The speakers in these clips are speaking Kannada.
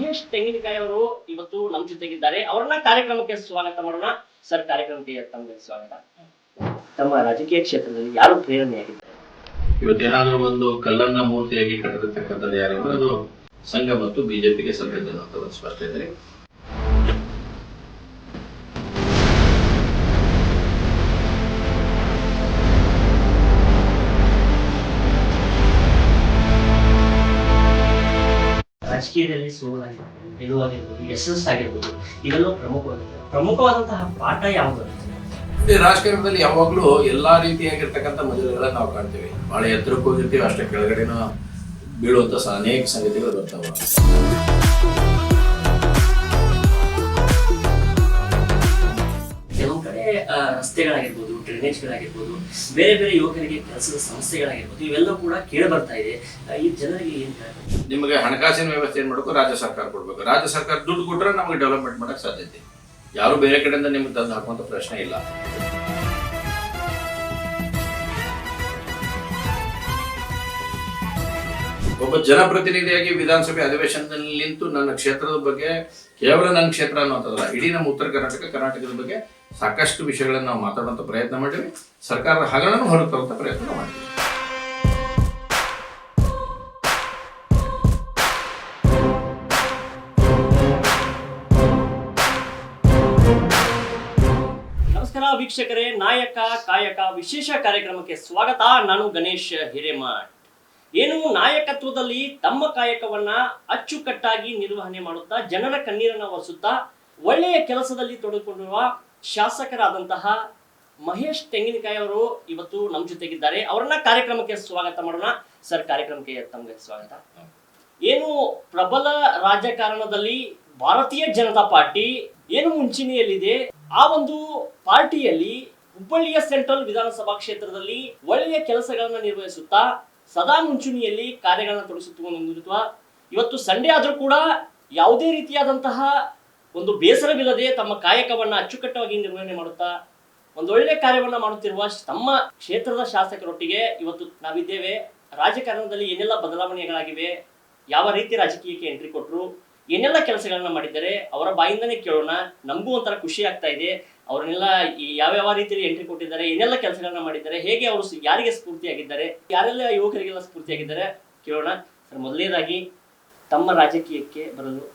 ಮಹೇಶ್ ತೆಂಗಿನಕಾಯಿ ಅವರು ಇವತ್ತು ನಮ್ಮ ಜೊತೆಗಿದ್ದಾರೆ. ಅವರನ್ನ ಕಾರ್ಯಕ್ರಮಕ್ಕೆ ಸ್ವಾಗತ ಮಾಡೋಣ. ಸರ್, ಕಾರ್ಯಕ್ರಮಕ್ಕೆ ತಮಗೆ ಸ್ವಾಗತ. ತಮ್ಮ ರಾಜಕೀಯ ಕ್ಷೇತ್ರದಲ್ಲಿ ಯಾರು ಪ್ರೇರಣೆಯಾಗಿದ್ದಾರೆ? ಇವತ್ತೇನಾದ್ರೂ ಒಂದು ಕಲ್ಲನ್ನ ಮೂರ್ತಿಯಾಗಿ ಕಟ್ಟಿರ್ತಕ್ಕಂಥದ್ದು ಯಾರು ಅದು ಸಂಘ ಮತ್ತು ಬಿಜೆಪಿಗೆ ಸಲ್ಲುತ್ತದೆ ಅನ್ನೋದು ಸ್ಪಷ್ಟ ಇದೆ. ರಾಜಕೀಯದಲ್ಲಿ ಸೋಲಾಗಿರ್ಬೋದು, ಗೆಲುವಾಗಿರ್ಬೋದು, ಯಶಸ್ಸಾಗಿರ್ಬೋದು, ಇವೆಲ್ಲವೂ ಪ್ರಮುಖವಾದಂತಹ ಪಾಠ ಯಾವುದು? ರಾಜಕಾರಣದಲ್ಲಿ ಯಾವಾಗ್ಲೂ ಎಲ್ಲಾ ರೀತಿಯಾಗಿರ್ತಕ್ಕಂಥ ಮಜಲುಗಳನ್ನ ನಾವು ಕಾಣ್ತೀವಿ. ಬಹಳ ಎತ್ತರಕ್ಕೆ ಹೋಗಿರ್ತೀವಿ, ಅಷ್ಟೇ ಕೆಳಗಡೆನ ಬೀಳುವಂತ ಅನೇಕ ಸಂಗತಿಗಳು ಬರ್ತಾವ. ಕೆಲವು ಕಡೆ ರಸ್ತೆಗಳಾಗಿರ್ಬೋದು, ಡ್ರೈನೇಜ್ಗಳಾಗಿರ್ಬೋದು, ಬೇರೆ ಬೇರೆ ಯುವಕರಿಗೆ ಕೆಲಸದ ಸಮಸ್ಯೆಗಳಾಗಿರ್ಬೋದು, ಇವೆಲ್ಲ ಕೂಡ ಕೇಳಿ ಬರ್ತಾ ಇದೆ. ಈ ಜನರಿಗೆ ಏನ್ ಹೇಳ್ಬೇಕು? ನಿಮಗೆ ಹಣಕಾಸಿನ ವ್ಯವಸ್ಥೆ ಏನ್ ಮಾಡಬೇಕು? ರಾಜ್ಯ ಸರ್ಕಾರ ಕೊಡ್ಬೇಕು. ರಾಜ್ಯ ಸರ್ಕಾರ ದುಡ್ಡು ಕೊಟ್ರೆ ನಮಗೆ ಡೆವಲಪ್ಮೆಂಟ್ ಮಾಡಕ್ ಸಾಧ್ಯತೆ. ಯಾರು ಬೇರೆ ಕಡೆಯಿಂದ ನಿಮ್ಗೆ ತಂದು ಹಾಕುವಂತ ಪ್ರಶ್ನೆ ಇಲ್ಲ. ಒಬ್ಬ ಜನಪ್ರತಿನಿಧಿಯಾಗಿ ವಿಧಾನಸಭೆ ಅಧಿವೇಶನದಲ್ಲಿ ನಿಂತು ನನ್ನ ಕ್ಷೇತ್ರದ ಬಗ್ಗೆ, ಕೇವಲ ನನ್ನ ಕ್ಷೇತ್ರ ಅನ್ನೋಂಥದ್ದಲ್ಲ, ಇಡೀ ನಮ್ಮ ಉತ್ತರ ಕರ್ನಾಟಕದ ಬಗ್ಗೆ ಸಾಕಷ್ಟು ವಿಷಯಗಳನ್ನು ನಾವು ಮಾತಾಡುವಂತ ಪ್ರಯತ್ನ ಮಾಡಿವಿ. ಸರ್ಕಾರದ ಹಗರಣನು ಹೊರಗೆ ತರುವಂತ ಪ್ರಯತ್ನ ಮಾಡಿದ್ವಿ. ನಮಸ್ಕಾರ ವೀಕ್ಷಕರೇ, ನಾಯಕ ಕಾಯಕ ವಿಶೇಷ ಕಾರ್ಯಕ್ರಮಕ್ಕೆ ಸ್ವಾಗತ. ನಾನು ಗಣೇಶ್ ಹಿರೇಮಠ್. ಏನು ನಾಯಕತ್ವದಲ್ಲಿ ತಮ್ಮ ಕಾಯಕವನ್ನ ಅಚ್ಚುಕಟ್ಟಾಗಿ ನಿರ್ವಹಣೆ ಮಾಡುತ್ತಾ, ಜನರ ಕಣ್ಣೀರನ್ನ ಒರೆಸುತ್ತಾ, ಒಳ್ಳೆಯ ಕೆಲಸದಲ್ಲಿ ತೊಡಗಿಕೊಂಡಿರುವ ಶಾಸಕರಾದಂತಹ ಮಹೇಶ್ ತೆಂಗಿನಕಾಯಿ ಅವರು ಇವತ್ತು ನಮ್ಮ ಜೊತೆಗಿದ್ದಾರೆ. ಅವರನ್ನ ಕಾರ್ಯಕ್ರಮಕ್ಕೆ ಸ್ವಾಗತ ಮಾಡೋಣ. ಸರ್, ಕಾರ್ಯಕ್ರಮಕ್ಕೆ ತಮಗೆ ಸ್ವಾಗತ. ಏನು ಪ್ರಬಲ ರಾಜಕಾರಣದಲ್ಲಿ ಭಾರತೀಯ ಜನತಾ ಪಾರ್ಟಿ ಏನು ಮುಂಚೂಣಿಯಲ್ಲಿದೆ, ಆ ಒಂದು ಪಾರ್ಟಿಯಲ್ಲಿ ಹುಬ್ಬಳ್ಳಿಯ ಸೆಂಟ್ರಲ್ ವಿಧಾನಸಭಾ ಕ್ಷೇತ್ರದಲ್ಲಿ ಒಳ್ಳೆಯ ಕೆಲಸಗಳನ್ನ ನಿರ್ವಹಿಸುತ್ತಾ ಸದಾ ಮುಂಚೂಣಿಯಲ್ಲಿ ಕಾರ್ಯಗಳನ್ನ ತೊಡಗಿಸುತ್ತಿರುವ ಇವತ್ತು ಸಂಡೇ ಆದ್ರೂ ಕೂಡ ಯಾವುದೇ ರೀತಿಯಾದಂತಹ ಒಂದು ಬೇಸರವಿಲ್ಲದೆ ತಮ್ಮ ಕಾಯಕವನ್ನ ಅಚ್ಚುಕಟ್ಟಾಗಿ ನಿರ್ವಹಣೆ ಮಾಡುತ್ತಾ ಒಂದೊಳ್ಳೆ ಕಾರ್ಯವನ್ನ ಮಾಡುತ್ತಿರುವ ತಮ್ಮ ಕ್ಷೇತ್ರದ ಶಾಸಕರೊಟ್ಟಿಗೆ ಇವತ್ತು ನಾವಿದ್ದೇವೆ. ರಾಜಕಾರಣದಲ್ಲಿ ಏನೆಲ್ಲ ಬದಲಾವಣೆಗಳಾಗಿವೆ, ಯಾವ ರೀತಿ ರಾಜಕೀಯಕ್ಕೆ ಎಂಟ್ರಿ ಕೊಟ್ಟರು, ಏನೆಲ್ಲ ಕೆಲಸಗಳನ್ನ ಮಾಡಿದ್ದಾರೆ, ಅವರ ಬಾಯಿಂದನೇ ಕೇಳೋಣ. ನಮಗೂ ಒಂಥರ ಖುಷಿ ಆಗ್ತಾ ಇದೆ. ಅವ್ರನ್ನೆಲ್ಲ ಯಾವ್ಯಾವ ರೀತಿಯಲ್ಲಿ ಎಂಟ್ರಿ ಕೊಟ್ಟಿದ್ದಾರೆ, ಏನೆಲ್ಲ ಕೆಲಸಗಳನ್ನ ಮಾಡಿದ್ದಾರೆ, ಹೇಗೆ ಅವರು ಯಾರಿಗೆ ಸ್ಫೂರ್ತಿಯಾಗಿದ್ದಾರೆ, ಯಾರೆಲ್ಲ ಯುವಕರಿಗೆಲ್ಲ ಸ್ಫೂರ್ತಿಯಾಗಿದ್ದಾರೆ ಕೇಳೋಣ. ಸರ್, ಮೊದಲನೇದಾಗಿ ತಮ್ಮ ರಾಜಕೀಯಕ್ಕೆ ಬರಲು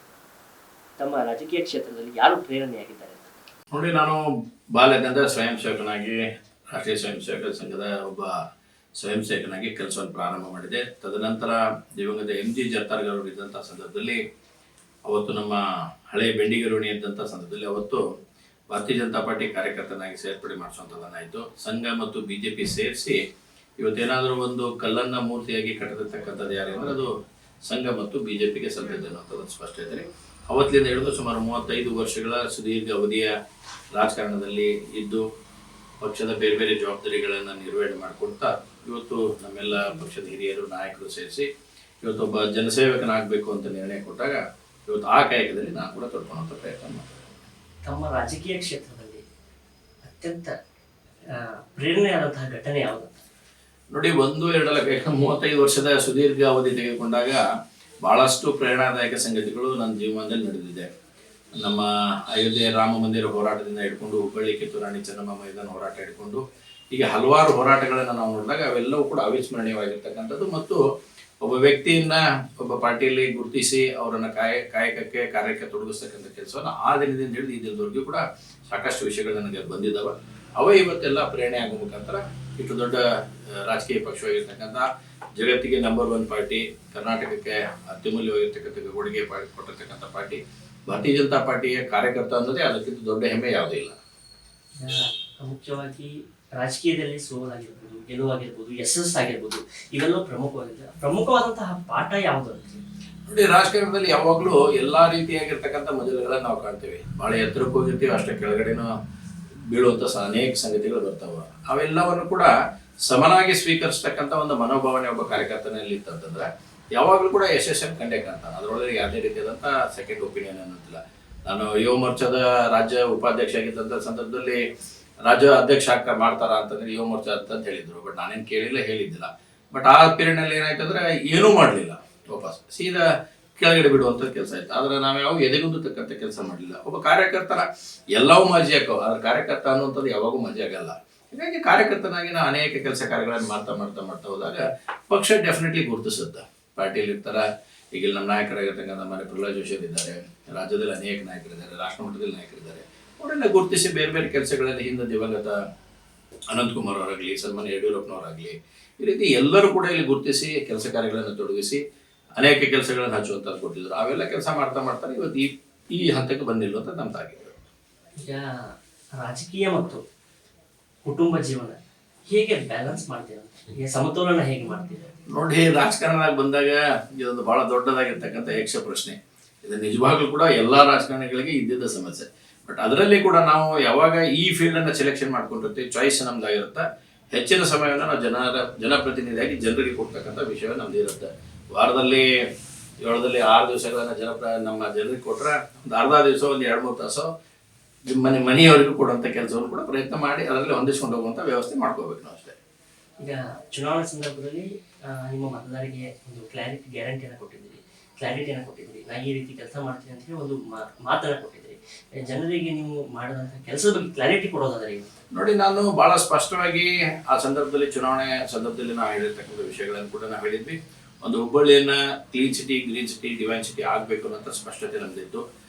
ತಮ್ಮ ರಾಜಕೀಯ ಕ್ಷೇತ್ರದಲ್ಲಿ ಯಾರು ಪ್ರೇರಣೆಯಾಗಿದ್ದಾರೆ? ನೋಡಿ, ನಾನು ಬಾಲ್ಯದಿಂದ ಸ್ವಯಂ ಸೇವಕನಾಗಿ ರಾಷ್ಟ್ರೀಯ ಸ್ವಯಂ ಸೇವಕ ಸಂಘದ ಒಬ್ಬ ಸ್ವಯಂ ಸೇವಕನಾಗಿ ಕೆಲಸವನ್ನು ಪ್ರಾರಂಭ ಮಾಡಿದೆ. ತದನಂತರ ದಿವಂಗತ MG ಜರ್ತಾರ್ ಅವರು ಇದ್ದಂಥ ಸಂದರ್ಭದಲ್ಲಿ, ಅವತ್ತು ನಮ್ಮ ಹಳೆ ಬೆಂಡಿಗರೋಣಿ ಇದ್ದಂಥ ಸಂದರ್ಭದಲ್ಲಿ ಅವತ್ತು ಭಾರತೀಯ ಜನತಾ ಪಾರ್ಟಿ ಕಾರ್ಯಕರ್ತನಾಗಿ ಸೇರ್ಪಡೆ ಮಾಡಿಸುವಂಥದ್ದಾಯಿತು. ಸಂಘ ಮತ್ತು ಬಿಜೆಪಿ ಸೇರಿಸಿ ಇವತ್ತೇನಾದರೂ ಒಂದು ಕಲ್ಲನ್ನ ಮೂರ್ತಿಯಾಗಿ ಕಟ್ಟಿರ್ತಕ್ಕಂಥದ್ದು ಯಾರು ಅಂದರೆ ಅದು ಸಂಘ ಮತ್ತು ಬಿಜೆಪಿಗೆ ಸಲ್ಲುತ್ತದೆ ಅನ್ನೋಂಥದ್ದು ಸ್ಪಷ್ಟ ಇದೆ. ಅವತ್ತಿನಿಂದ ಹಿಡಿದು ಸುಮಾರು 35 ವರ್ಷಗಳ ಸುದೀರ್ಘ ಅವಧಿಯ ರಾಜಕಾರಣದಲ್ಲಿ ಇದ್ದು ಪಕ್ಷದ ಬೇರೆ ಬೇರೆ ಜವಾಬ್ದಾರಿಗಳನ್ನು ನಿರ್ವಹಣೆ ಮಾಡಿಕೊಡ್ತಾ ಇವತ್ತು ನಮ್ಮೆಲ್ಲ ಪಕ್ಷದ ಹಿರಿಯರು ನಾಯಕರು ಸೇರಿಸಿ ಇವತ್ತೊಬ್ಬ ಜನಸೇವಕನಾಗಬೇಕು ಅಂತ ನಿರ್ಣಯ ಕೊಟ್ಟಾಗ ಇವತ್ತು ಆ ಕಾಯಕದಲ್ಲಿ ನಾನು ಕೂಡ ತೊಡ್ಕೊಳ್ಳುವಂಥ ಪ್ರಯತ್ನ ಮಾಡ್ತೀನಿ. ತಮ್ಮ ರಾಜಕೀಯ ಕ್ಷೇತ್ರದಲ್ಲಿ ಅತ್ಯಂತ ಪ್ರೇರಣೆಯಾದಂತಹ ಘಟನೆ ಯಾವುದು? ನೋಡಿ, 35 ವರ್ಷದ ಸುದೀರ್ಘ ಅವಧಿ ತೆಗೆದುಕೊಂಡಾಗ ಬಹಳಷ್ಟು ಪ್ರೇರಣಾದಾಯಕ ಸಂಗತಿಗಳು ನನ್ನ ಜೀವನದಲ್ಲಿ ನಡೆದಿದೆ. ನಮ್ಮ ಅಯೋಧ್ಯೆ ರಾಮ ಮಂದಿರ ಹೋರಾಟದಿಂದ ಹಿಡ್ಕೊಂಡು ಹುಬ್ಬಳ್ಳಿ ಕಿತ್ತೂರಾಣಿ ಚೆನ್ನಮ್ಮ ಮೈದಾನ ಹೋರಾಟ ಹಿಡ್ಕೊಂಡು ಹೀಗೆ ಹಲವಾರು ಹೋರಾಟಗಳನ್ನು ನಾವು ನೋಡಿದಾಗ ಅವೆಲ್ಲವೂ ಕೂಡ ಅವಿಸ್ಮರಣೀಯವಾಗಿರ್ತಕ್ಕಂಥದ್ದು. ಮತ್ತು ಒಬ್ಬ ವ್ಯಕ್ತಿಯನ್ನ ಒಬ್ಬ ಪಾರ್ಟಿಯಲ್ಲಿ ಗುರುತಿಸಿ ಅವರನ್ನ ಕಾರ್ಯಕ್ಕೆ ತೊಡಗಿಸ್ತಕ್ಕಂಥ ಕೆಲಸವನ್ನು ಆ ದಿನದಿಂದ ಹಿಡಿದು ಈ ದಿನದವರೆಗೂ ಕೂಡ ಸಾಕಷ್ಟು ವಿಷಯಗಳು ನನಗೆ ಬಂದಿದ್ದಾವೆ. ಅವೇ ಇವತ್ತೆಲ್ಲ ಪ್ರೇರಣೆ ಆಗೋ ಮುಖಾಂತರ ಇಷ್ಟು ದೊಡ್ಡ ರಾಜಕೀಯ ಪಕ್ಷವಾಗಿರ್ತಕ್ಕಂಥ ಜಗತ್ತಿಗೆ ನಂಬರ್ 1 ಪಾರ್ಟಿ, ಕರ್ನಾಟಕಕ್ಕೆ ಅತ್ಯಮೂಲ್ಯವಾಗಿರ್ತಕ್ಕಂಥ ಕೊಡುಗೆ ಕೊಟ್ಟಿರ್ತಕ್ಕಂಥ ಪಾರ್ಟಿ ಭಾರತೀಯ ಜನತಾ ಪಾರ್ಟಿಯ ಕಾರ್ಯಕರ್ತ ಅನ್ನೋದೇ ಅದಕ್ಕಿಂತ ದೊಡ್ಡ ಹೆಮ್ಮೆ ಯಾವುದೂ ಇಲ್ಲ. ಮುಖ್ಯವಾಗಿ ರಾಜಕೀಯದಲ್ಲಿ ಸೋಲಾಗಿರ್ಬೋದು, ಗೆಲುವಾಗಿರ್ಬೋದು, ಯಶಸ್ಸಾಗಿರ್ಬೋದು, ಇವೆಲ್ಲವೂ ಪ್ರಮುಖವಾದಂತಹ ಪಾಠ ಯಾವುದು? ನೋಡಿ, ರಾಜಕಾರಣದಲ್ಲಿ ಯಾವಾಗ್ಲೂ ಎಲ್ಲಾ ರೀತಿಯಾಗಿರ್ತಕ್ಕಂಥ ಮಜಲುಗಳನ್ನ ನಾವು ಕಾಣ್ತೀವಿ. ಬಹಳ ಎತ್ತರಕ್ಕೆ ಹೋಗಿರ್ತೀವಿ, ಅಷ್ಟೇ ಕೆಳಗಡೆನ ಬೀಳುವಂತ ಅನೇಕ ಸಂಗತಿಗಳು ಬರ್ತಾವ. ಅವೆಲ್ಲವನ್ನು ಕೂಡ ಸಮನಾಗಿ ಸ್ವೀಕರಿಸ್ತಕ್ಕಂಥ ಒಂದು ಮನೋಭಾವನೆ ಒಬ್ಬ ಕಾರ್ಯಕರ್ತನಲ್ಲಿ ಇತ್ತಂತಂದ್ರೆ ಯಾವಾಗಲೂ ಕೂಡ ಯಶಸ್ಸನ್ನು ಕಂಡೇ ಕಾಣ್ತಾನೆ. ಅದರೊಳಗೆ ಯಾವುದೇ ರೀತಿಯಾದಂಥ ಸೆಕೆಂಡ್ ಒಪಿನಿಯನ್ ಅನ್ನೋದಿಲ್ಲ. ನಾನು ಯುವ ಮೋರ್ಚಾದ ರಾಜ್ಯ ಉಪಾಧ್ಯಕ್ಷ ಆಗಿದ್ದಂಥ ಸಂದರ್ಭದಲ್ಲಿ ರಾಜ್ಯ ಅಧ್ಯಕ್ಷ ಮಾಡ್ತಾರ ಅಂತಂದ್ರೆ ಯುವ ಮೋರ್ಚಾ ಅಂತ ಹೇಳಿದ್ರು. ಬಟ್ ನಾನೇನು ಕೇಳಿಲ್ಲ, ಹೇಳಿದ್ದಿಲ್ಲ. ಬಟ್ ಆ ಪೀರಿಯಡ್ನಲ್ಲಿ ಏನಾಯ್ತಂದ್ರೆ ಏನೂ ಮಾಡಲಿಲ್ಲ. ವಾಪಸ್ ಸೀದಾ ಕೆಳಗಡೆ ಬಿಡುವಂಥ ಕೆಲಸ ಆಯ್ತು. ಆದರೆ ನಾವು ಯಾವ ಎದೆಗುಂದತಕ್ಕಂಥ ಕೆಲಸ ಮಾಡಲಿಲ್ಲ. ಒಬ್ಬ ಕಾರ್ಯಕರ್ತರ ಎಲ್ಲವೂ ಮಜೆ ಆಕವು, ಆದ್ರೆ ಕಾರ್ಯಕರ್ತ ಅನ್ನುವಂಥದ್ದು ಯಾವಾಗೂ ಮಜೆ ಆಗಲ್ಲ. ಹೀಗಾಗಿ ಕಾರ್ಯಕರ್ತನಾಗಿ ನಾವು ಅನೇಕ ಕೆಲಸ ಕಾರ್ಯಗಳನ್ನು ಮಾಡ್ತಾ ಹೋದಾಗ ಪಕ್ಷ ಡೆಫಿನೆಟ್ಲಿ ಗುರುತಿಸುತ್ತೆ. ಪಾರ್ಟಿಯಲ್ಲಿ ಇರ್ತಾರ, ಈಗ ನಮ್ಮ ನಾಯಕರಾಗಿರ್ತಕ್ಕಂಥ ನಮ್ಮ ಪ್ರಹ್ಲಾದ್ ಜೋಶಿ ಇದ್ದಾರೆ, ರಾಜ್ಯದಲ್ಲಿ ಅನೇಕ ನಾಯಕರಿದ್ದಾರೆ, ರಾಷ್ಟ್ರ ಮಟ್ಟದಲ್ಲಿ ನಾಯಕರಿದ್ದಾರೆ. ಅವರೆಲ್ಲ ಗುರುತಿಸಿ ಬೇರೆ ಬೇರೆ ಕೆಲಸಗಳಲ್ಲಿ ಹಿಂದೆ ದಿವಂಗತ ಅನಂತಕುಮಾರ್ ಅವರಾಗಲಿ, ಸನ್ಮಾನ್ಯ ಯಡಿಯೂರಪ್ಪನವರಾಗಲಿ, ಈ ರೀತಿ ಎಲ್ಲರೂ ಕೂಡ ಇಲ್ಲಿ ಗುರುತಿಸಿ ಕೆಲಸ ಕಾರ್ಯಗಳನ್ನು ತೊಡಗಿಸಿ ಅನೇಕ ಕೆಲಸಗಳನ್ನು ಹಚ್ಚುವಂಥದ್ದು ಕೊಟ್ಟಿದ್ರು. ಅವೆಲ್ಲ ಕೆಲಸ ಮಾಡ್ತಾ ಇವತ್ತು ಈ ಹಂತಕ್ಕೆ ಬಂದಿಲ್ಲ ಅಂತ ನಮ್ದಾಗಿದೆ. ಈಗ ರಾಜಕೀಯ ಮತ್ತು ಕುಟುಂಬ ಜೀವನ ಹೇಗೆ ಬ್ಯಾಲೆನ್ಸ್ ಮಾಡ್ತೀರಾ, ಈಗ ಸಮತೋಲನ ಹೇಗೆ ಮಾಡ್ತೀರಾ? ನೋಡಿ, ರಾಜಕಾರಣದಾಗ ಬಂದಾಗ ಇದೊಂದು ಬಹಳ ದೊಡ್ಡದಾಗಿರ್ತಕ್ಕಂಥ ಯಕ್ಷ ಪ್ರಶ್ನೆ. ಇದು ನಿಜವಾಗ್ಲೂ ಕೂಡ ಎಲ್ಲಾ ರಾಜಕಾರಣಿಗಳಿಗೆ ಇದ್ದಿದ್ದ ಸಮಸ್ಯೆ. ಬಟ್ ಅದರಲ್ಲಿ ಕೂಡ ನಾವು ಯಾವಾಗ ಈ ಫೀಲ್ಡ್ ಅನ್ನ ಸೆಲೆಕ್ಷನ್ ಮಾಡ್ಕೊಂಡಿರ್ತೀವಿ, ಚಾಯ್ಸ್ ನಮ್ದಾಗಿರುತ್ತೆ, ಹೆಚ್ಚಿನ ಸಮಯವನ್ನು ನಾವು ಜನಪ್ರತಿನಿಧಿಯಾಗಿ ಜನರಿಗೆ ಕೊಡ್ತಕ್ಕಂಥ ವಿಷಯ ನಮ್ದು ಇರುತ್ತೆ. ವಾರದಲ್ಲಿ 6 ದಿವಸಗಳನ್ನ ನಮ್ಮ ಜನರಿಗೆ ಕೊಟ್ರೆ ಒಂದು ಅರ್ಧ ದಿವಸ, ಒಂದು 2-3 ತಾಸು ಮನೆಯವರಿಗೂ ಕೊಡುವಂಥ ಕೆಲಸವನ್ನು ಕೂಡ ಪ್ರಯತ್ನ ಮಾಡಿ ಅದರಲ್ಲಿ ಹೊಂದಿಸ್ಕೊಂಡು ಹೋಗುವಂಥ ವ್ಯವಸ್ಥೆ ಮಾಡ್ಕೋಬೇಕು ನಾವು ಅಷ್ಟೇ. ಈಗ ಚುನಾವಣಾ ಸಂದರ್ಭದಲ್ಲಿ ನಿಮ್ಮ ಮತದಾರರಿಗೆ ಒಂದು ಗ್ಯಾರಂಟಿಯನ್ನು ಕೊಟ್ಟಿದ್ದೀರಿ, ನಾ ಈ ರೀತಿ ಕೆಲಸ ಮಾಡ್ತೀನಿ ಅಂತ ಹೇಳಿ ಒಂದು ಮಾತನ್ನ ಕೊಟ್ಟಿದ್ದೀರಿ. ಜನರಿಗೆ ನೀವು ಮಾಡಿದಂಥ ಕೆಲಸದ ಬಗ್ಗೆ ಕ್ಲಾರಿಟಿ ಕೊಡೋದಾದ್ರೆ ನೋಡಿ, ನಾನು ಬಹಳ ಸ್ಪಷ್ಟವಾಗಿ ಆ ಸಂದರ್ಭದಲ್ಲಿ, ಚುನಾವಣೆ ಸಂದರ್ಭದಲ್ಲಿ ನಾವು ಹೇಳಿರ್ತಕ್ಕಂಥ ವಿಷಯಗಳನ್ನು ಕೂಡ ನಾವು ಹೇಳಿದ್ವಿ. ಒಂದು ಹುಬ್ಬಳ್ಳಿಯನ್ನ clean city, green city, divine city ಆಗಬೇಕು ಅನ್ನೋಂಥ ಸ್ಪಷ್ಟತೆ ನಮ್ದಿತ್ತು.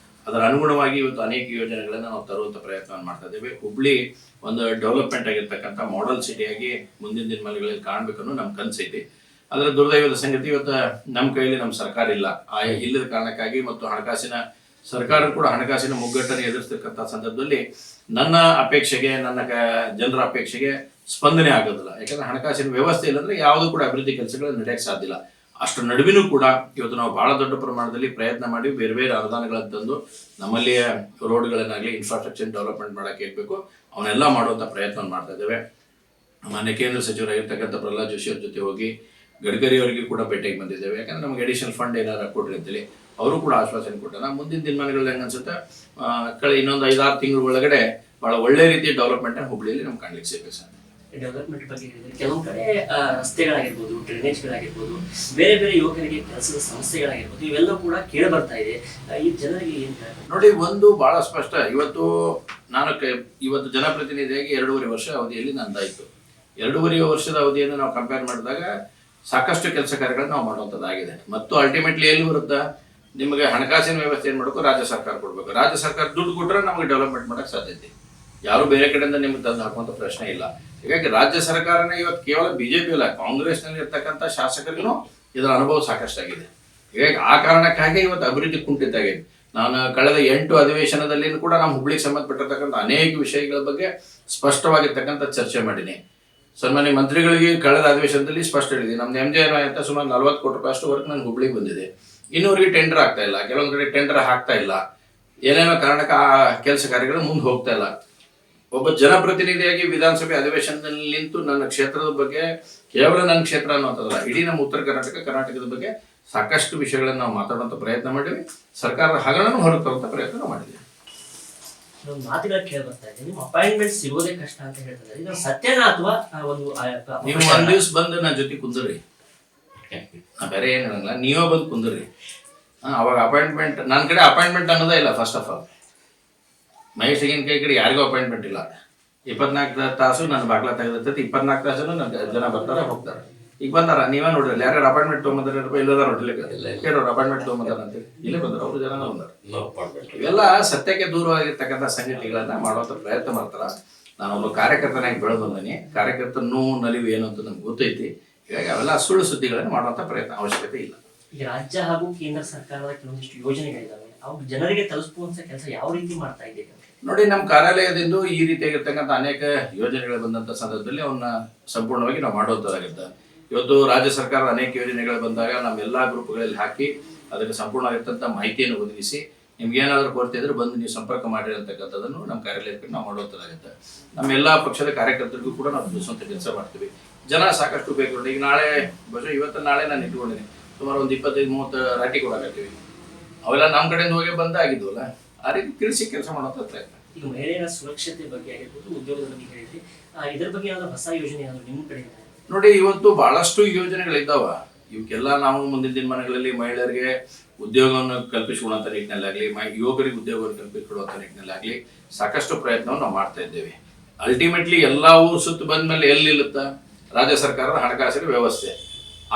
ಅದರ ಅನುಗುಣವಾಗಿ ಇವತ್ತು ಅನೇಕ ಯೋಜನೆಗಳನ್ನು ನಾವು ತರುವಂಥ ಪ್ರಯತ್ನವನ್ನು ಮಾಡ್ತಾ ಇದ್ದೇವೆ. ಹುಬ್ಳಿ ಒಂದು ಡೆವಲಪ್ಮೆಂಟ್ ಆಗಿರ್ತಕ್ಕಂಥ ಮಾಡೆಲ್ ಸಿಟಿಯಾಗಿ ಮುಂದಿನ ದಿನಮಾನಗಳಲ್ಲಿ ಕಾಣಬೇಕನ್ನೋ ನಮ್ಮ ಕನಸೈತಿ. ಅದರ ದುರ್ದೈವದ ಸಂಗತಿ ಇವತ್ತು ನಮ್ಮ ಕೈಯಲ್ಲಿ ನಮ್ಮ ಸರ್ಕಾರ ಇಲ್ಲ. ಆ ಇಲ್ಲದ ಕಾರಣಕ್ಕಾಗಿ ಮತ್ತು ಸರ್ಕಾರ ಕೂಡ ಹಣಕಾಸಿನ ಮುಗ್ಗಟ್ಟನ್ನು ಎದುರಿಸ್ತಕ್ಕಂಥ ಸಂದರ್ಭದಲ್ಲಿ ನನ್ನ ಅಪೇಕ್ಷೆಗೆ, ನನ್ನ ಜನರ ಅಪೇಕ್ಷೆಗೆ ಸ್ಪಂದನೆ ಆಗೋದಿಲ್ಲ. ಯಾಕಂದ್ರೆ ಹಣಕಾಸಿನ ವ್ಯವಸ್ಥೆ ಇಲ್ಲಂದ್ರೆ ಯಾವುದೂ ಕೂಡ ಅಭಿವೃದ್ಧಿ ಕೆಲಸಗಳು ನಡೆಯಕ್ಕೆ ಸಾಧ್ಯ ಇಲ್ಲ. ಅಷ್ಟರ ನಡುವಿನೂ ಕೂಡ ಇವತ್ತು ನಾವು ಬಹಳ ದೊಡ್ಡ ಪ್ರಮಾಣದಲ್ಲಿ ಪ್ರಯತ್ನ ಮಾಡಿ ಬೇರೆ ಬೇರೆ ಅನುದಾನಗಳನ್ನು ತಂದು ನಮ್ಮಲ್ಲಿಯ ರೋಡ್ಗಳನ್ನಾಗಲಿ, ಇನ್ಫ್ರಾಸ್ಟ್ರಕ್ಚರ್ ಡೆವಲಪ್ಮೆಂಟ್ ಮಾಡೋಕೆ ಇರಬೇಕು, ಅವನ್ನೆಲ್ಲ ಮಾಡುವಂಥ ಪ್ರಯತ್ನ ಮಾಡ್ತಾ ಇದ್ದೇವೆ. ಮಾನ್ಯ ಕೇಂದ್ರ ಸಚಿವರಾಗಿರ್ತಕ್ಕಂಥ ಪ್ರಹ್ಲಾದ್ ಜೋಶಿ ಅವ್ರ ಜೊತೆ ಹೋಗಿ ಗಡ್ಕರಿ ಅವರಿಗೆ ಕೂಡ ಭೇಟಿಗೆ ಬಂದಿದ್ದೇವೆ. ಯಾಕಂದ್ರೆ ನಮಗೆ ಅಡಿಷನಲ್ ಫಂಡ್ ಏನಾರು ಕೊಡ್ರಿ ಅಂತೇಳಿ ಅವರು ಕೂಡ ಆಶ್ವಾಸನೆ ಕೊಟ್ಟಾರ. ಮುಂದಿನ ದಿನಮಾನಗಳಲ್ಲಿ ಹೆಂಗೆ ಅನ್ಸುತ್ತೆ, ಇನ್ನೊಂದು 5-6 ತಿಂಗಳ ಒಳಗಡೆ ಬಹಳ ಒಳ್ಳೆ ರೀತಿಯ ಡೆವಲಪ್ಮೆಂಟ್ ಹುಬ್ಳಿಯಲ್ಲಿ ನಮ್ಗೆ ಕಾಣ್ಲಿಕ್ಕೆ ಸಿಗುತ್ತೆ ಸರ್. ಡೆವಲಪ್ಮೆಂಟ್ ಬಗ್ಗೆ ಹೇಳಿದ್ರೆ ಕೆಲವೊಂದು ಕಡೆ ರಸ್ತೆಗಳಾಗಿರ್ಬೋದು, ಡ್ರೈನೇಜ್ಗಳಾಗಿರ್ಬೋದು, ಬೇರೆ ಬೇರೆ ಯುವಕರಿಗೆ ಕೆಲಸದ ಸಮಸ್ಯೆಗಳಾಗಿರ್ಬೋದು, ಇವೆಲ್ಲ ಕೂಡ ಕೇಳಿ ಬರ್ತಾ ಇದೆ. ಈ ಜನರಿಗೆ ಏನು ನೋಡಿ, ಒಂದು ಬಹಳ ಸ್ಪಷ್ಟ, ಇವತ್ತು ಜನಪ್ರತಿನಿಧಿಯಾಗಿ 2.5 ವರ್ಷ ಅವಧಿಯಲ್ಲಿ ನಂದಾಯಿತು. 2.5 ವರ್ಷದ ಅವಧಿಯನ್ನು ನಾವು ಕಂಪೇರ್ ಮಾಡಿದಾಗ ಸಾಕಷ್ಟು ಕೆಲಸ ಕಾರ್ಯಗಳನ್ನು ನಾವು ಮಾಡುವಂಥದ್ದಾಗಿದೆ. ಮತ್ತು ಅಲ್ಟಿಮೇಟ್ಲಿ ಎಲ್ಲಿ ಬರುತ್ತಾ, ನಿಮಗೆ ಹಣಕಾಸಿನ ವ್ಯವಸ್ಥೆ ಏನು ಮಾಡಬೇಕು, ರಾಜ್ಯ ಸರ್ಕಾರ ಕೊಡಬೇಕು. ರಾಜ್ಯ ಸರ್ಕಾರ ದುಡ್ಡು ಕೊಟ್ಟರೆ ನಮಗೆ ಡೆವಲಪ್ಮೆಂಟ್ ಮಾಡೋಕ್ಕೆ ಸಾಧ್ಯತೆ. ಯಾರು ಬೇರೆ ಕಡೆಯಿಂದ ನಿಮ್ಗೆ ತಂದು ಹಾಕುವಂಥ ಪ್ರಶ್ನೆ ಇಲ್ಲ. ಹೀಗಾಗಿ ರಾಜ್ಯ ಸರ್ಕಾರನೇ ಇವತ್ತು ಕೇವಲ ಬಿಜೆಪಿ ಅಲ್ಲ, ಕಾಂಗ್ರೆಸ್ನಲ್ಲಿ ಇರ್ತಕ್ಕಂಥ ಶಾಸಕರಿಗೂ ಇದರ ಅನುಭವ ಸಾಕಷ್ಟಾಗಿದೆ. ಹೀಗಾಗಿ ಆ ಕಾರಣಕ್ಕಾಗಿ ಇವತ್ತು ಅಭಿವೃದ್ಧಿ ಕುಂಠಿತಾಗಿದೆ. ನಾನು ಕಳೆದ 8 ಅಧಿವೇಶನದಲ್ಲಿ ಕೂಡ ನಮ್ಮ ಹುಬ್ಳಿಗೆ ಸಂಬಂಧಪಟ್ಟಿರ್ತಕ್ಕಂಥ ಅನೇಕ ವಿಷಯಗಳ ಬಗ್ಗೆ ಸ್ಪಷ್ಟವಾಗಿರ್ತಕ್ಕಂಥ ಚರ್ಚೆ ಮಾಡೀನಿ. ಸನ್ಮಾನ್ಯ ಮಂತ್ರಿಗಳಿಗೆ ಕಳೆದ ಅಧಿವೇಶನದಲ್ಲಿ ಸ್ಪಷ್ಟ ಹೇಳಿದೆ, ನಮ್ದು MJN ಅಂತ ಸುಮಾರು 40 ಕೋಟಿ ರೂಪಾಯಿ ಅಷ್ಟು ವರ್ಕ್ ನಂಗೆ ಹುಬ್ಳಿಗೆ ಬಂದಿದೆ. ಇನ್ನೂವರೆಗೆ ಟೆಂಡರ್ ಆಗ್ತಾ ಇಲ್ಲ, ಕೆಲವೊಂದು ಕಡೆ ಟೆಂಡರ್ ಹಾಕ್ತಾ ಇಲ್ಲ, ಏನೇನೋ ಕಾರಣಕ್ಕೆ ಆ ಕೆಲಸ ಕಾರ್ಯಗಳು ಮುಂದೆ ಹೋಗ್ತಾ ಇಲ್ಲ. ಒಬ್ಬ ಜನಪ್ರತಿನಿಧಿಯಾಗಿ ವಿಧಾನಸಭೆ ಅಧಿವೇಶನದಲ್ಲಿ ನಿಂತು ನನ್ನ ಕ್ಷೇತ್ರದ ಬಗ್ಗೆ, ಕೇವಲ ನನ್ನ ಕ್ಷೇತ್ರ ಅನ್ನೋಂಥದ್ದಲ್ಲ, ಇಡೀ ನಮ್ಮ ಉತ್ತರ ಕರ್ನಾಟಕದ ಬಗ್ಗೆ ಸಾಕಷ್ಟು ವಿಷಯಗಳನ್ನು ನಾವು ಮಾತಾಡುವಂಥ ಪ್ರಯತ್ನ ಮಾಡಿದ್ವಿ. ಸರ್ಕಾರದ ಹಗರಣನು ಹೊರಗೆ ತರುವಂಥ ಪ್ರಯತ್ನ ಮಾಡಿದ್ವಿ. ಮಾತುಗಳು ಕೇಳಿ ಬರ್ತಾ ಇದೆ, ನಿಮ್ಮ ಅಪಾಯಿಂಟ್ಮೆಂಟ್ ಸಿಗೋದೇ ಕಷ್ಟ ಅಂತ ಹೇಳ್ತಾರೆ. ಇದು ಸತ್ಯನಾ ಅಥವಾ ಒಂದು ನೀವು ಒಂದ್ ದಿವ್ಸ ಬಂದು ನನ್ನ ಜೊತೆ ಕುಂದ್ರಿ, ನಾ ಬೇರೆ ಏನು ಹೇಳಂಗಿಲ್ಲ, ನೀವೇ ಬಂದು ಕುಂದ್ರಿ. ಅವಾಗ ಅಪಾಯಿಂಟ್ಮೆಂಟ್ ನನ್ನ ಕಡೆ ಅಪಾಯಿಂಟ್ಮೆಂಟ್ ಅನ್ನೋದೇ ಇಲ್ಲ. ಫಸ್ಟ್ ಆಫ್ ಆಲ್ ಮಹೇಶ್ ಕೈ ಕಡೆ ಯಾರಿಗೂ ಅಪಾಯಿಂಟ್ಮೆಂಟ್ ಇಲ್ಲ. 24 ತಾಸು ನನ್ನ ಬಾಗ್ಲ ತೆಗೆದಿರ್ತೈತಿ. 24 ತಾಸು ಜನ ಬರ್ತಾರೆ ಹೋಗ್ತಾರೆ. ಈಗ ಬಂದಾರ, ನೀವೇ ನೋಡ್ರಿ, ಯಾರು ಅಪಾಯಿಂಟ್ಮೆಂಟ್ ತೊಗೊಂಬಂದಾರ ಇಲ್ಲದ ನೋಡ್ರಿ, ಕೇಳೋರು ಅಪಾಯಿಂಟ್ಮೆಂಟ್ ತೊಗೊಂಬಂದಾರ ಅಂತೇಳಿ ಇಲ್ಲೇ ಬಂದಾರ, ಅವ್ರು ಜನ ಬಂದಾರ. ಇವೆಲ್ಲ ಸತ್ಯಕ್ಕೆ ದೂರವಾಗಿರ್ತಕ್ಕಂಥ ಸಂಗತಿಗಳನ್ನ ಮಾಡುವಂಥ ಪ್ರಯತ್ನ ಮಾಡ್ತಾರ. ನಾನೊಬ್ಬ ಕಾರ್ಯಕರ್ತನಾಗಿ ಬೆಳೆದು ಬಂದೀನಿ. ಕಾರ್ಯಕರ್ತರ ನೋವು ನಲಿವು ಏನು ಅಂತ ನಮ್ಗೆ ಗೊತ್ತೈತಿ. ಹೀಗಾಗಿ ಅವೆಲ್ಲ ಸುಳ್ಳು ಸುದ್ದಿಗಳನ್ನು ಮಾಡುವಂಥ ಪ್ರಯತ್ನ ಅವಶ್ಯಕತೆ ಇಲ್ಲ. ಈಗ ರಾಜ್ಯ ಹಾಗೂ ಕೇಂದ್ರ ಸರ್ಕಾರದ ಕೆಲವೊಂದಿಷ್ಟು ಯೋಜನೆಗಳಿದ್ದಾವೆ, ಅವು ಜನರಿಗೆ ತಲುಪಿಸುವಂತ ಕೆಲಸ ಯಾವ ರೀತಿ ಮಾಡ್ತಾ ಇದ್ದೀರಿ? ನೋಡಿ, ನಮ್ಮ ಕಾರ್ಯಾಲಯದಿಂದ ಈ ರೀತಿಯಾಗಿರ್ತಕ್ಕಂಥ ಅನೇಕ ಯೋಜನೆಗಳು ಬಂದಂಥ ಸಂದರ್ಭದಲ್ಲಿ ಅವನ್ನ ಸಂಪೂರ್ಣವಾಗಿ ನಾವು ಮಾಡುವಂಥದ್ದಾಗುತ್ತೆ. ಇವತ್ತು ರಾಜ್ಯ ಸರ್ಕಾರದ ಅನೇಕ ಯೋಜನೆಗಳು ಬಂದಾಗ ನಮ್ಮೆಲ್ಲ ಗ್ರೂಪ್ಗಳಲ್ಲಿ ಹಾಕಿ ಅದಕ್ಕೆ ಸಂಪೂರ್ಣವಾಗಿರ್ತಂಥ ಮಾಹಿತಿಯನ್ನು ಒದಗಿಸಿ, ನಿಮ್ಗೆ ಏನಾದರೂ ಕೊರತೆ ಇದ್ರೆ ಬಂದು ನೀವು ಸಂಪರ್ಕ ಮಾಡಿರೋಂಥಕ್ಕಂಥದ್ದನ್ನು ನಮ್ಮ ಕಾರ್ಯಾಲಯಕ್ಕೆ ನಾವು ಮಾಡುವಂಥದ್ದಾಗುತ್ತೆ. ನಮ್ಮ ಎಲ್ಲ ಪಕ್ಷದ ಕಾರ್ಯಕರ್ತರಿಗೂ ಕೂಡ ನಾವು ತಿಳಿಸುವಂಥ ಕೆಲಸ ಮಾಡ್ತೀವಿ. ಜನ ಸಾಕಷ್ಟು ಬೇಕು. ಈಗ ನಾಳೆ ಬಹುಶಃ ಇವತ್ತು ನಾಳೆ ನಾನು ಇಟ್ಕೊಂಡಿದ್ದೀನಿ, ಸುಮಾರು ಒಂದು 25-30 ರಾಟಿ ಕೊಡಾಕತ್ತೀವಿ. ಅವೆಲ್ಲ ನಮ್ಮ ಕಡೆಯಿಂದ ಹೋಗಿ ಬಂದಾಗಿದ್ವಲ್ಲ, ಆ ರೀತಿ ತಿಳಿಸಿ ಕೆಲಸ ಮಾಡುವಂಥ ಪ್ರಯತ್ನ. ಈಗ ಮಹಿಳೆಯರ ಸುರಕ್ಷತೆ ಬಗ್ಗೆ ಆಗಿರ್ಬೋದು, ಉದ್ಯೋಗದ ಬಗ್ಗೆ ಹೇಳಿದ್ವಿ, ಇದ್ರ ಬಗ್ಗೆ ಏನಾದರೂ ಹೊಸ ಯೋಜನೆ ಏನಾದರೂ ನಿಮ್ಮ ಕಡೆ? ನೋಡಿ, ಇವತ್ತು ಬಹಳಷ್ಟು ಯೋಜನೆಗಳಿದ್ದಾವ. ಇವಕ್ಕೆಲ್ಲ ನಾವು ಮುಂದಿನ ದಿನಮಾನಗಳಲ್ಲಿ ಮಹಿಳೆಯರಿಗೆ ಉದ್ಯೋಗವನ್ನು ಕಲ್ಪಿಸಿಕೊಡುವಂಥ ನಿಟ್ಟಿನಲ್ಲಾಗಲಿ ಯುವಕರಿಗೆ ಉದ್ಯೋಗವನ್ನು ಕಲ್ಪಿಸಿಕೊಡುವಂಥ ನಿಟ್ಟಿನಲ್ಲಾಗಲಿ ಸಾಕಷ್ಟು ಪ್ರಯತ್ನವನ್ನು ನಾವು ಮಾಡ್ತಾ ಇದ್ದೇವೆ. ಅಲ್ಟಿಮೇಟ್ಲಿ ಎಲ್ಲ ಊರು ಸುತ್ತು ಬಂದ್ಮೇಲೆ ಎಲ್ಲಿ ನಿಲ್ಲುತ್ತಾ ರಾಜ್ಯ ಸರ್ಕಾರದ ಹಣಕಾಸಿನ ವ್ಯವಸ್ಥೆ,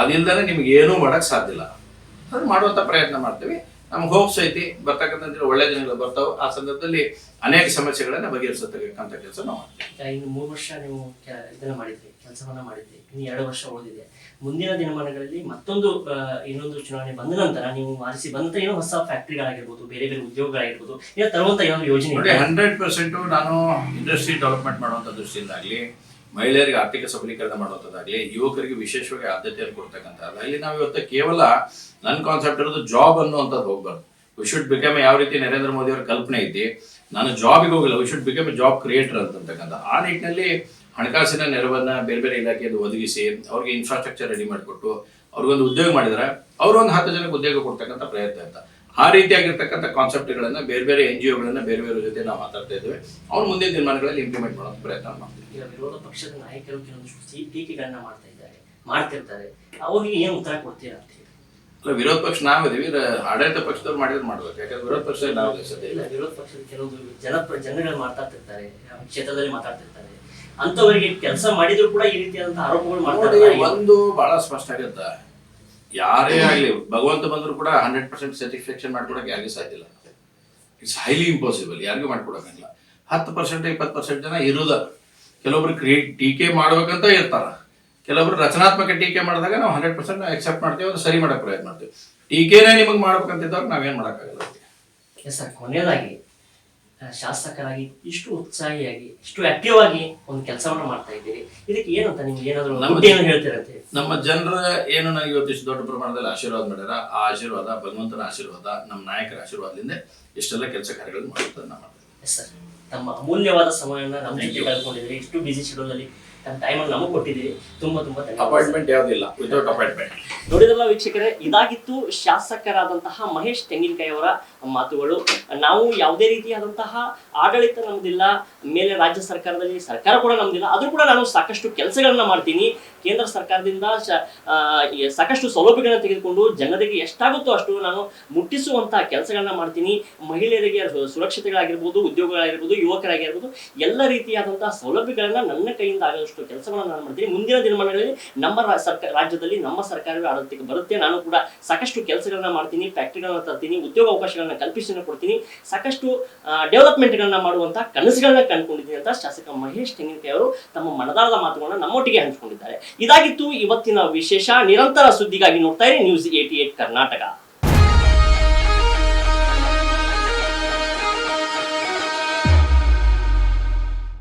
ಅದಿಲ್ಲದೇ ನಿಮ್ಗೆ ಏನೂ ಮಾಡೋಕ್ಕೆ ಸಾಧ್ಯ ಇಲ್ಲ. ಅದು ಮಾಡುವಂಥ ಪ್ರಯತ್ನ ಮಾಡ್ತೀವಿ. ನಮ್ಗೆ ಹೋಪ್ಸ್ ಐತಿ ಬರ್ತಕ್ಕಂಥ ಒಳ್ಳೆ ದಿನಗಳು ಬರ್ತಾವೆ. ಆ ಸಂದರ್ಭದಲ್ಲಿ ಅನೇಕ ಸಮಸ್ಯೆಗಳನ್ನು ಬಗೆಹರಿಸತಕ್ಕಂಥ ಕೆಲಸ ನಾವು ಮಾಡ್ತೀವಿ. ಇನ್ನು 3 ವರ್ಷ ನೀವು ಇದನ್ನ ಮಾಡಿದ್ರಿ, ಕೆಲಸವನ್ನ ಮಾಡಿದ್ರಿ, ಇನ್ನು 2 ವರ್ಷ ಉಳಿದಿದೆ. ಮುಂದಿನ ದಿನಮಾನಗಳಲ್ಲಿ ಮತ್ತೊಂದು ಇನ್ನೊಂದು ಚುನಾವಣೆ ಬಂದ ನಂತರ ನೀವು ಆರಿಸಿ ಬಂದ ಏನೋ ಹೊಸ ಫ್ಯಾಕ್ಟ್ರಿಗಳಾಗಿರ್ಬೋದು, ಬೇರೆ ಬೇರೆ ಉದ್ಯೋಗಗಳಾಗಿರ್ಬೋದು, ಏನೋ ತರುವಂತ ಏನೋ ಯೋಜನೆ ನೋಡಿ. 100% ನಾನು ಇಂಡಸ್ಟ್ರಿ ಡೆವಲಪ್ಮೆಂಟ್ ಮಾಡುವಂಥ ದೃಷ್ಟಿಯಿಂದಾಗಲಿ, ಮಹಿಳೆಯರಿಗೆ ಆರ್ಥಿಕ ಸಬಲೀಕರಣ ಮಾಡುವಂಥದ್ದಾಗಲಿ, ಯುವಕರಿಗೆ ವಿಶೇಷವಾಗಿ ಆದ್ಯತೆಯನ್ನು ಕೊಡ್ತಕ್ಕಂಥದ್ದಾಗಲಿ, ನಾವು ಇವತ್ತು ಕೇವಲ ನನ್ನ ಕಾನ್ಸೆಪ್ಟ್ ಇರೋದು ಜಾಬ್ ಅನ್ನುವಂಥದ್ದು ಹೋಗ್ಬಾರ್ದು. ವಿ ಶುಡ್ ಬಿಕಮ್, ಯಾವ ರೀತಿ ನರೇಂದ್ರ ಮೋದಿ ಅವರ ಕಲ್ಪನೆ ಐತಿ, ನಾನು ಜಾಬಿಗೆ ಹೋಗಿಲ್ಲ, we should become A job creator ಅಂತಕ್ಕಂಥ ಆ ನಿಟ್ಟಿನಲ್ಲಿ ಹಣಕಾಸಿನ ನೆರವನ್ನ ಬೇರೆ ಬೇರೆ ಇಲಾಖೆಯಲ್ಲಿ ಒದಗಿಸಿ ಅವ್ರಿಗೆ ಇನ್ಫ್ರಾಸ್ಟ್ರಕ್ಚರ್ ರೆಡಿ ಮಾಡಿಕೊಟ್ಟು ಅವ್ರಿಗೊಂದು ಉದ್ಯೋಗ ಮಾಡಿದ್ರೆ ಅವರು ಒಂದು 10 ಜನಕ್ಕೆ ಉದ್ಯೋಗ ಕೊಡ್ತಕ್ಕಂಥ ಪ್ರಯತ್ನ ಅಂತ ಆ ರೀತಿಯಾಗಿರ್ತಕ್ಕಂಥ ಕಾನ್ಸೆಪ್ಟ್ಗಳನ್ನ ಬೇರೆ ಬೇರೆ NGOಗಳನ್ನ ಬೇರೆ ಬೇರೆ ಜೊತೆ ನಾವು ಮಾತಾಡ್ತಾ ಇದ್ದೇವೆ. ಅವ್ರು ಮುಂದಿನ ದಿನಮಾನಗಳಲ್ಲಿ ಇಂಪ್ಲಿಮೆಂಟ್ ಮಾಡುವಂಥ ಪ್ರಯತ್ನ ಮಾಡ್ತೀವಿ. ಈಗ ವಿರೋಧ ಪಕ್ಷದ ನಾಯಕರು ಕೆಲವೊಂದು ಟೀಕೆಗಳನ್ನ ಮಾಡ್ತಿರ್ತಾರೆ, ಅವ್ರಿಗೆ ಏನು ಉತ್ತರ ಕೊಡ್ತೀರಾ ಅಂತ ಹೇಳಿ? ಅಲ್ಲ, ವಿರೋಧ ಪಕ್ಷ ನಾವಿದೀವಿ, ಆಡಳಿತ ಪಕ್ಷದವ್ರು ಮಾಡಿದ್ರೆ ಮಾಡ್ಬೇಕು. ಯಾಕಂದ್ರೆ ವಿರೋಧ ಪಕ್ಷದಲ್ಲಿ ನಾವು ಇಲ್ಲ, ವಿರೋಧ ಪಕ್ಷದ ಕೆಲವೊಂದು ಜನಗಳು ಮಾತಾಡ್ತಿರ್ತಾರೆ, ಕ್ಷೇತ್ರದಲ್ಲಿ ಮಾತಾಡ್ತಿರ್ತಾರೆ, ಅಂತವರಿಗೆ ಕೆಲಸ ಮಾಡಿದ್ರು ಕೂಡ ಈ ರೀತಿಯಾದಂತಹ ಆರೋಪಗಳು ಮಾಡ್ತಾರೆ. ಒಂದು ಬಹಳ ಸ್ಪಷ್ಟ ಆಗುತ್ತ, ಯಾರೇ ಆಗಲಿ ಭಗವಂತ ಬಂದ್ರು ಕೂಡ 100% ಸ್ಯಾಟಿಸ್ಫ್ಯಾಕ್ಷನ್ ಮಾಡ್ಕೊಡಕ್ಕೆ ಯಾರಿಗೂ ಸಾಧ್ಯ ಇಲ್ಲ. ಇಟ್ಸ್ ಹೈಲಿ ಇಂಪಾಸಿಬಲ್, ಯಾರಿಗೂ ಮಾಡ್ಕೊಡಕ್ಕಾಗಿಲ್ಲ. 10% 20% ಜನ ಇರೋದ. ಕೆಲವೊಬ್ರು ಟೀಕೆ ಮಾಡ್ಬೇಕಂತ ಇರ್ತಾರ, ಕೆಲವೊಬ್ರು ರಚನಾತ್ಮಕ ಟೀಕೆ ಮಾಡಿದಾಗ ನಾವು 100% ಅಕ್ಸೆಪ್ಟ್ ಮಾಡ್ತೀವಿ, ಅದು ಸರಿ ಮಾಡಕ್ ಪ್ರಯತ್ನ ಮಾಡ್ತೀವಿ. ಟೀಕೆನೇ ನಿಮಗೆ ಮಾಡ್ಬೇಕಂತಿದ್ದಾಗ ನಾವೇನ್ ಮಾಡೋಕ್ಕಾಗಲ್ಲ. ಸರ್, ಕೊನೆಯದಾಗಿ ಶಾಸಕರಾಗಿ ಇಷ್ಟು ಉತ್ಸಾಹಿಯಾಗಿ ಇಷ್ಟು ಆಕ್ಟಿವ್ ಆಗಿ ಒಂದು ಕೆಲಸವನ್ನ ಮಾಡ್ತಾ ಇದ್ದೀರಿ, ಇದಕ್ಕೆ ಏನಂತ ನಿಮ್ಗೆ ಏನಾದ್ರು ಹೇಳ್ತೀರಂತೆ? ನಮ್ಮ ಜನರ ಏನು ನನಗೆ ಇವತ್ತು ಇಷ್ಟು ದೊಡ್ಡ ಪ್ರಮಾಣದಲ್ಲಿ ಆಶೀರ್ವಾದ ಮಾಡ್ಯಾರ, ಆ ಆಶೀರ್ವಾದ ಭಗವಂತನ ಆಶೀರ್ವಾದ, ನಮ್ಮ ನಾಯಕರ ಆಶೀರ್ವಾದದಿಂದ ಇಷ್ಟೆಲ್ಲ ಕೆಲಸ ಕಾರ್ಯಗಳನ್ನು ಮಾಡುತ್ತದನ್ನ ಮಾಡ್ತೀವಿ. ಸರ್, ತಮ್ಮ ಅಮೂಲ್ಯವಾದ ಸಮಯವನ್ನು ನಮ್ಮ ಜೊತೆ ಕಳ್ಕೊಂಡಿದ್ದೀರಿ, ಇಷ್ಟು ಬಿಸಿ ಶೆಡ್ಯೂಲ್ ಅಲ್ಲಿ ತಮ್ಮ ಟೈಮನ್ನು ನಮಗೆ ಕೊಟ್ಟಿದ್ದೀರಿ. ತುಂಬಾ ಅಪಾಯಿಂಟ್ಮೆಂಟ್ ಯಾವುದಿಲ್ಲ, ವಿತೌಟ್ ಅಪಾಯಿಂಟ್ಮೆಂಟ್. ನೋಡಿದ್ರಲ್ಲ ವೀಕ್ಷಕರೇ, ಇದಾಗಿತ್ತು ಶಾಸಕರಾದಂತಹ ಮಹೇಶ್ ತೆಂಗಿನಕಾಯಿ ಅವರ ಮಾತುಗಳು. ನಾವು ಯಾವುದೇ ರೀತಿಯಾದಂತಹ ಆಡಳಿತ ನಮ್ದಿಲ್ಲ, ಮೇಲೆ ರಾಜ್ಯ ಸರ್ಕಾರದಲ್ಲಿ ಸರ್ಕಾರ ಕೂಡ ನಮ್ದಿಲ್ಲ, ಆದ್ರೂ ಕೂಡ ನಾನು ಸಾಕಷ್ಟು ಕೆಲಸಗಳನ್ನ ಮಾಡ್ತೀನಿ. ಕೇಂದ್ರ ಸರ್ಕಾರದಿಂದ ಸಾಕಷ್ಟು ಸೌಲಭ್ಯಗಳನ್ನ ತೆಗೆದುಕೊಂಡು ಜನರಿಗೆ ಎಷ್ಟಾಗುತ್ತೋ ಅಷ್ಟು ನಾನು ಮುಟ್ಟಿಸುವಂತಹ ಕೆಲಸಗಳನ್ನ ಮಾಡ್ತೀನಿ. ಮಹಿಳೆಯರಿಗೆ ಸುರಕ್ಷತೆಗಳಾಗಿರ್ಬೋದು, ಉದ್ಯೋಗಗಳಾಗಿರ್ಬೋದು, ಯುವಕರಾಗಿರ್ಬೋದು, ಎಲ್ಲ ರೀತಿಯಾದಂತಹ ಸೌಲಭ್ಯಗಳನ್ನ ನನ್ನ ಕೈಯಿಂದ ಆಗಷ್ಟು ಕೆಲಸಗಳನ್ನ ನಾನು ಮಾಡ್ತೀನಿ. ಮುಂದಿನ ದಿನಮಾನಗಳಲ್ಲಿ ನಮ್ಮ ರಾಜ್ಯದಲ್ಲಿ ನಮ್ಮ ಸರ್ಕಾರವೇ ಆಡಳಿತಕ್ಕೆ ಬರುತ್ತೆ. ನಾನು ಕೂಡ ಸಾಕಷ್ಟು ಕೆಲಸಗಳನ್ನ ಮಾಡ್ತೀನಿ, ಫ್ಯಾಕ್ಟರಿಗಳನ್ನ ತರ್ತೀನಿ, ಉದ್ಯೋಗ ಅವಕಾಶಗಳನ್ನ ಕಲ್ಪಿಸಿ ಕೊಡ್ತೀನಿ, ಸಾಕಷ್ಟು ಡೆವಲಪ್ಮೆಂಟ್ಗಳನ್ನ ಮಾಡುವಂತಹ ಕನಸುಗಳನ್ನ ಕಂಡುಕೊಂಡಿದ್ದೀನಿ ಅಂತ ಶಾಸಕ ಮಹೇಶ್ ತೆಂಗಿನಕಾಯಿ ಅವರು ತಮ್ಮ ಮನದಾಳದ ಮಾತುಗಳನ್ನ ನಮ್ಮೊಟ್ಟಿಗೆ ಹಂಚಿಕೊಂಡಿದ್ದಾರೆ. ಇದಾಗಿತ್ತು ಇವತ್ತಿನ ವಿಶೇಷ. ನಿರಂತರ ಸುದ್ದಿಗಾಗಿ ನೋಡ್ತಾ ಇರಿ News 88 ಕರ್ನಾಟಕ.